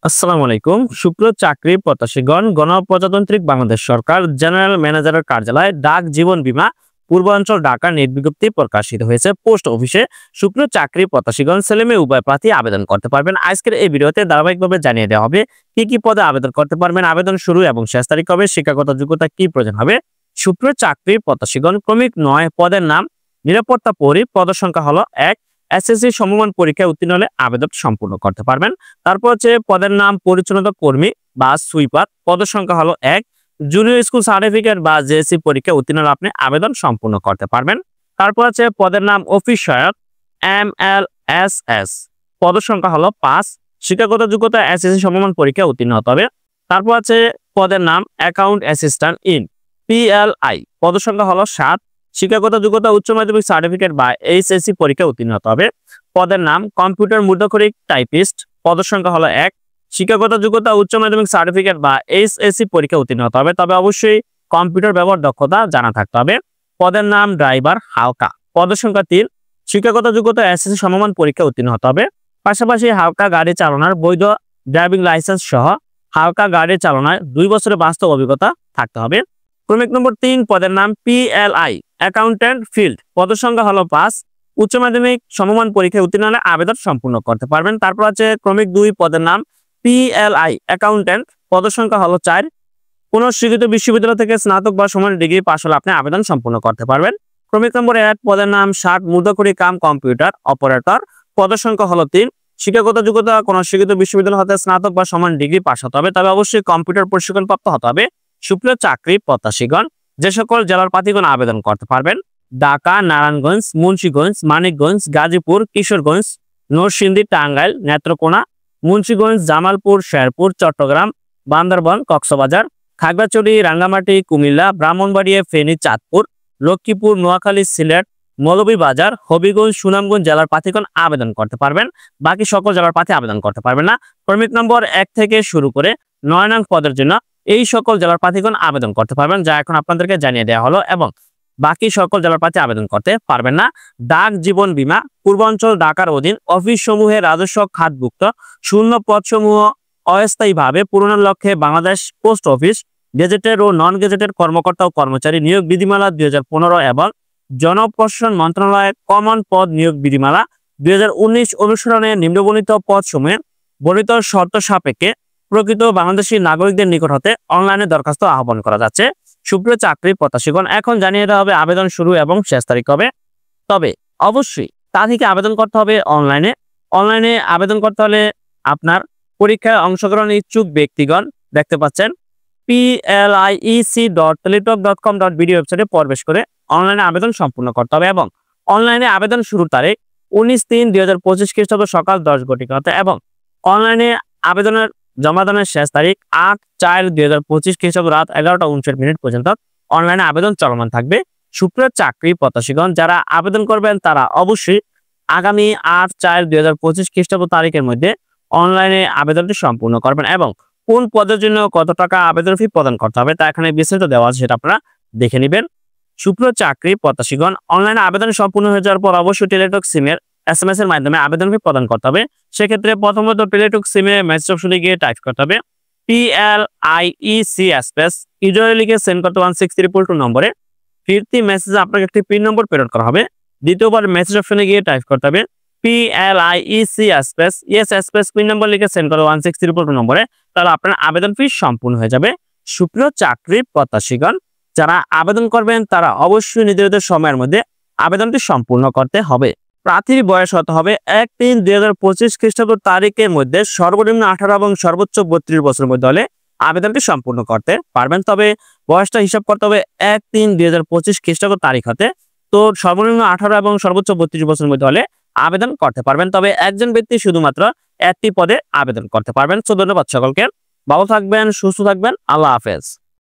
আসসালামু আলাইকুম। শুক্র চাকরি প্রত্যাশীগণ গণপ্রজাতান্ত্রিক বাংলাদেশ সরকার জেনারেল ম্যানেজারের কার্যালয় ডাক জীবন বীমা পূর্বাঞ্চল ঢাকা নেট বিজ্ঞপ্তি প্রকাশিত হয়েছে পোস্ট অফিসে। শুক্র চাকরি প্রত্যাশীগণ ছেলেমেয়ে উভয় প্রার্থী আবেদন করতে পারবেন। আজকের এই ভিডিওতে ধারাবাহিকভাবে জানিয়ে দেওয়া হবে কি কি পদে আবেদন করতে পারবেন, আবেদন শুরু এবং শেষ তারিখ হবে, শিক্ষাগত যোগ্যতা কি প্রয়োজন হবে। শুক্র চাকরি প্রত্যাশীগণ ক্রমিক 9 পদের নাম নিরাপত্তা প্রহরী, পদের সংখ্যা হলো 1। এসএসসি সমমান পরীক্ষায় উত্তীর্ণ হলে আবেদন সম্পূর্ণ করতে পারবেন। তারপর হচ্ছে পদের নাম পরিচ্ছন্নতা কর্মী বা সুইপার, পদের সংখ্যা হলো 1। জুনিয়র স্কুল সার্টিফিকেট বা জেএসসি পরীক্ষা উত্তীর্ণ হলে আপনি আবেদন সম্পূর্ণ করতে পারবেন। তারপর আছে পদের নাম অফিস সহায়ক MLSS, পদের সংখ্যা হলো 5। শিক্ষাগত যোগ্যতা এসএসসি সমমান পরীক্ষা উত্তীর্ণ হতে হবে। তারপর আছে পদের নাম অ্যাকাউন্ট অ্যাসিস্ট্যান্ট ইন PLI, পদের সংখ্যা হলো 7। শিক্ষাগত যোগ্যতা উচ্চ মাধ্যমিক সার্টিফিকেট বা এইচএসসি পরীক্ষা উত্তীর্ণ হতে হবে। পদের নাম কম্পিউটার মুদ্রাক্ষরিক টাইপিস্ট, পদের সংখ্যা হলো 1। শিক্ষাগত যোগ্যতা উচ্চ মাধ্যমিক সার্টিফিকেট বা এইচএসসি পরীক্ষা উত্তীর্ণ হতে হবে, তবে অবশ্যই কম্পিউটার ব্যবহার দক্ষতা জানা থাকতে হবে। পদের নাম ড্রাইভার হালকা, পদের সংখ্যা 3। শিক্ষাগত যোগ্যতা এসএসসি সমমান পরীক্ষা উত্তীর্ণ হতে হবে। পাশাপাশি হালকা গাড়ি চালানোর বৈধ ড্রাইভিং লাইসেন্স সহ হালকা গাড়ি চালানোর 2 বছরের বাস্তব অভিজ্ঞতা থাকতে হবে। ক্রমিক নম্বর 3 পদের নাম PLI অ্যাকাউন্ট্যান্ট ফিল্ড, পদের সংখ্যা হলো 5। উচ্চ মাধ্যমিক সমমান পরীক্ষায় উত্তীর্ণ হলে আবেদন সম্পূর্ণ করতে পারবেন। তারপর আছে ক্রমিক 2 পদের নাম PLI অ্যাকাউন্ট্যান্ট, পদের সংখ্যা হলো 4। কোন স্বীকৃত বিশ্ববিদ্যালয় থেকে স্নাতক বা সমান ডিগ্রি পাশ হলে আপনি আবেদন সম্পূর্ণ করতে পারবেন। ক্রমিক নম্বর 1 পদের নাম 60 মুদ্রাক্ষরিক কাম কম্পিউটার অপারেটর, পদের সংখ্যা হলো 3। শিক্ষাগত যোগ্যতা কোন স্বীকৃত বিশ্ববিদ্যালয় হতে স্নাতক বা সমান ডিগ্রি পাশ হতে হবে, তবে অবশ্যই কম্পিউটার প্রশিক্ষণপ্রাপ্ত হতে হবে। শুক্র চাকরি প্রত্যাশীগণ যে সকল জেলার প্রার্থীগণ আবেদন করতে পারবেন: ঢাকা, নারায়ণগঞ্জ, মুন্সিগঞ্জ, মানিকগঞ্জ, গাজীপুর, কিশোরগঞ্জ, নরসিংদী, টাঙ্গাইল, নেত্রকোনা, মুন্সিগঞ্জ, জামালপুর, শেরপুর, চট্টগ্রাম, বান্দরবান, কক্সবাজার, খাগড়াছড়ি, রাঙ্গামাটি, কুমিল্লা, ব্রাহ্মণবাড়িয়া, ফেনী, চাঁদপুর, লক্ষ্মীপুর, নোয়াখালী, সিলেট, মৌলভীবাজার, হবিগঞ্জ, সুনামগঞ্জ জেলার প্রার্থীগণ আবেদন করতে পারবেন। বাকি সকল জেলার প্রার্থী আবেদন করতে পারবেন না। ক্রমিক নম্বর 1 থেকে শুরু করে 9 নং পদের জন্য এই সকল জেলার প্রার্থীগণ আবেদন করতে পারবেন, যা এখন আপনাদেরকে জানিয়ে দেওয়া হলো, এবং বাকি সকল জেলার প্রার্থী আবেদন করতে পারবেন না। ডাক জীবন বীমা পূর্বাঞ্চল ঢাকার অধীন অফিস সমূহে রাজস্ব খাতভুক্ত শূন্য পদসমূহ অস্থায়ীভাবে পূরণের লক্ষ্যে বাংলাদেশ পোস্ট অফিস গেজেটের ও নন গেজেটের কর্মকর্তা ও কর্মচারী নিয়োগ বিধিমালা 2015 এবং জনপ্রশাসন মন্ত্রণালয়ের কমন পদ নিয়োগ বিধিমালা 2019 অনুসরণে নিম্নবর্ণিত পদসমূহে বর্ণিত শর্ত সাপেক্ষে প্রকৃত বাংলাদেশী নাগরিকদের নিকট হতে অনলাইনে দরখাস্ত আহ্বান করা যাচ্ছে। সুপ্রিয় চাকরি প্রত্যাশীগণ এখন জানিয়ে দেওয়া হবে আবেদন শুরু এবং শেষ তারিখ হবে, তবে অবশ্যই তা থেকে আবেদন করতে হবে অনলাইনে আবেদন করতে হলে আপনার পরীক্ষায় অংশগ্রহণ ইচ্ছুক ব্যক্তিগণ দেখতে পাচ্ছেন pliec.teletalk.com.bd ওয়েবসাইটে প্রবেশ করে অনলাইনে আবেদন সম্পূর্ণ করতে হবে, এবং অনলাইনে আবেদন শুরুর তারিখ 19/3/2025 খ্রিস্টাব্দ সকাল 10 ঘটিকা হতে, এবং অনলাইনে আবেদনের জমাদানের শেষ তারিখ 8/4/2025 খ্রিস্টাব্দ রাত 11:59 পর্যন্ত অনলাইনে আবেদন চলমান থাকবে। সুপ্রিয় চাকরি প্রত্যাশীগণ যারা আবেদন করবেন তারা অবশ্যই আগামী 8/4/2025 খ্রিস্টাব্দ তারিখের মধ্যে অনলাইনে আবেদনটি সম্পূর্ণ করবেন, এবং কোন পদের জন্য কত টাকা আবেদন ফি প্রদান করতে হবে তা এখানে বিস্তারিত দেওয়া আছে, সেটা আপনারা দেখে নেবেন। সুপ্রিয় চাকরি প্রত্যাশীগণ অনলাইনে আবেদন সম্পূর্ণ হয়ে যাওয়ার পর অবশ্যই টেলিটক সিমের SMS এর মাধ্যমে আবেদন ফি প্রদান করতে হবে। সেক্ষেত্রে প্রথমত টেলিটক সিমে মেসেজ অপশনে গিয়ে টাইপ করতে হবে PLIEC স্পেস ইউজার লিখে সেন্ড করতে 16322 নম্বরে। ফিরতি মেসেজে আপনাকে একটি পিন নম্বর প্রেরণ করা হবে। দ্বিতীয়বার মেসেজ অপশনে গিয়ে টাইপ করতে হবে PLIEC space yes space pin number লিখে সেন্ড করতে 16322 নম্বরে। তাহলে আপনার আবেদন ফি সম্পূর্ণ হয়ে যাবে। সুপ্রিয় চাকরি প্রত্যাশীগণ যারা আবেদন করবেন তারা অবশ্যই নির্ধারিত সময়ের মধ্যে আবেদনটি সম্পূর্ণ করতে হবে। প্রার্থীর বয়স হতে হবে 1/3/2025 খ্রিস্টাব্দ তারিখের মধ্যে সর্বনিম্ন 18 এবং সর্বোচ্চ 32 বছরের মধ্যে হলে আবেদনটি সম্পূর্ণ করতে পারবেন, তবে বয়সটা হিসাব করতে হবে 1/3/2025 খ্রিস্টাব্দ তারিখ হতে। তো সর্বনিম্ন 18 এবং সর্বোচ্চ 32 বছরের মধ্যে হলে আবেদন করতে পারবেন, তবে একজন ব্যক্তি শুধুমাত্র একটি পদে আবেদন করতে পারবেন। তো ধন্যবাদ সকলকে, ভালো থাকবেন, সুস্থ থাকবেন, আল্লাহ হাফেজ।